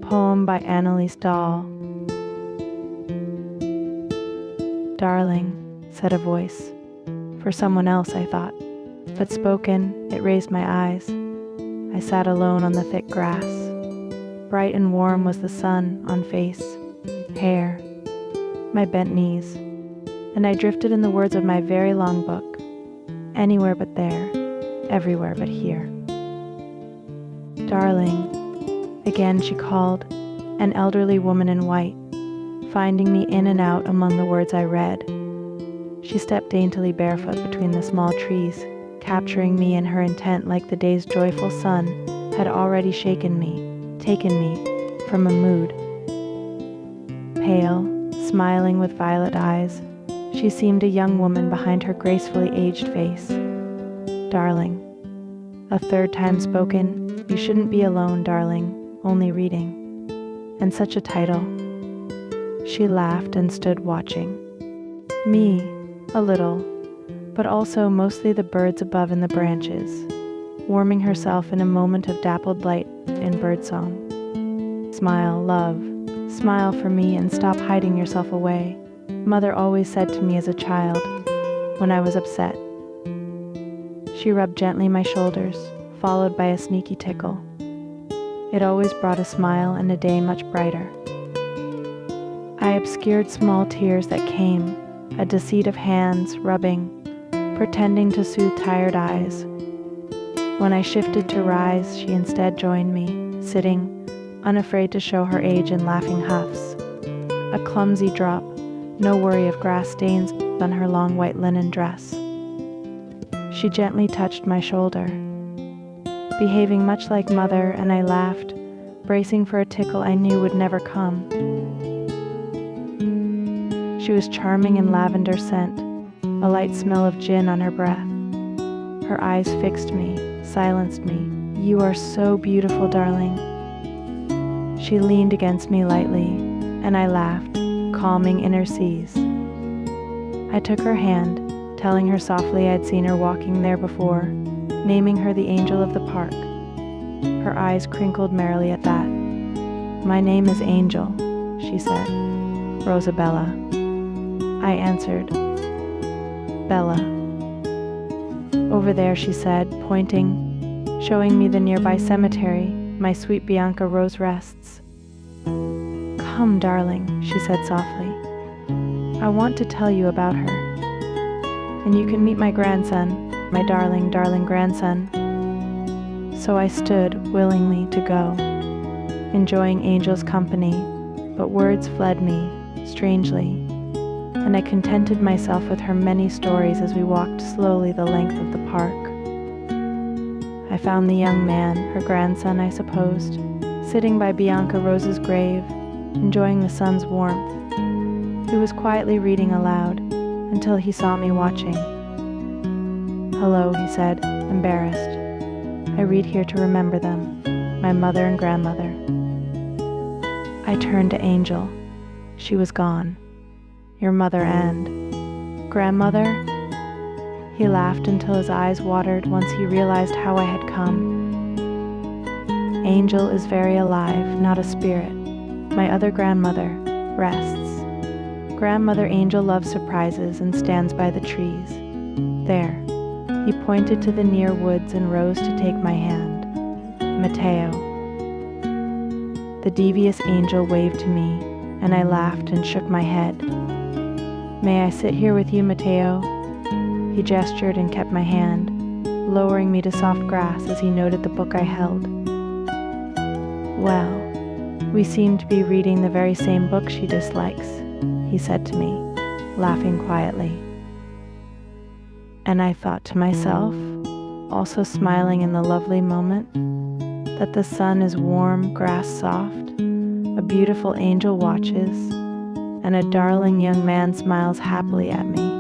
poem by Anneliese Dahl. Darling, said a voice. For someone else, I thought. But spoken, it raised my eyes. I sat alone on the thick grass. Bright and warm was the sun on face, hair, my bent knees. And I drifted in the words of my very long book. Anywhere but there, everywhere but here. Darling, again she called, an elderly woman in white, finding me in and out among the words I read. She stepped daintily barefoot between the small trees, capturing me in her intent like the day's joyful sun had already taken me from a mood. Pale, smiling with violet eyes, she seemed a young woman behind her gracefully aged face. Darling, a third time spoken, you shouldn't be alone, darling, only reading. And such a title. She laughed and stood watching. Me, a little, but also mostly the birds above in the branches, warming herself in a moment of dappled light in birdsong. Smile, love, smile for me and stop hiding yourself away, Mother always said to me as a child, when I was upset. She rubbed gently my shoulders, followed by a sneaky tickle. It always brought a smile and a day much brighter. I obscured small tears that came, a deceit of hands rubbing, pretending to soothe tired eyes. When I shifted to rise, she instead joined me, sitting, unafraid to show her age in laughing huffs. A clumsy drop, no worry of grass stains on her long white linen dress. She gently touched my shoulder, behaving much like Mother, and I laughed, bracing for a tickle I knew would never come. She was charming in lavender scent, a light smell of gin on her breath. Her eyes fixed me, silenced me. You are so beautiful, darling. She leaned against me lightly, and I laughed, calming inner seas. I took her hand, telling her softly I'd seen her walking there before, naming her the angel of the park. Her eyes crinkled merrily at that. My name is Angel, she said. Rosabella. I answered, Bella. Over there, she said, pointing, showing me the nearby cemetery my sweet Bianca Rose rests. Come, darling, she said softly. I want to tell you about her. And you can meet my grandson, my darling, darling grandson. So I stood willingly to go, enjoying Angel's company, but words fled me, strangely, and I contented myself with her many stories as we walked slowly the length of the park. I found the young man, her grandson I supposed, sitting by Bianca Rose's grave, enjoying the sun's warmth. He was quietly reading aloud until he saw me watching. Hello, he said, embarrassed. I read here to remember them, my mother and grandmother. I turned to Angel. She was gone. Your mother and grandmother? He laughed until his eyes watered once he realized how I had come. Angel is very alive, not a spirit. My other grandmother rests. Grandmother Angel loves surprises and stands by the trees. There. He pointed to the near woods and rose to take my hand. Matteo. The devious angel waved to me, and I laughed and shook my head. May I sit here with you, Matteo? He gestured and kept my hand, lowering me to soft grass as he noted the book I held. Well, we seem to be reading the very same book she dislikes, he said to me, laughing quietly. And I thought to myself, also smiling in the lovely moment, that the sun is warm, grass soft, a beautiful angel watches, and a darling young man smiles happily at me.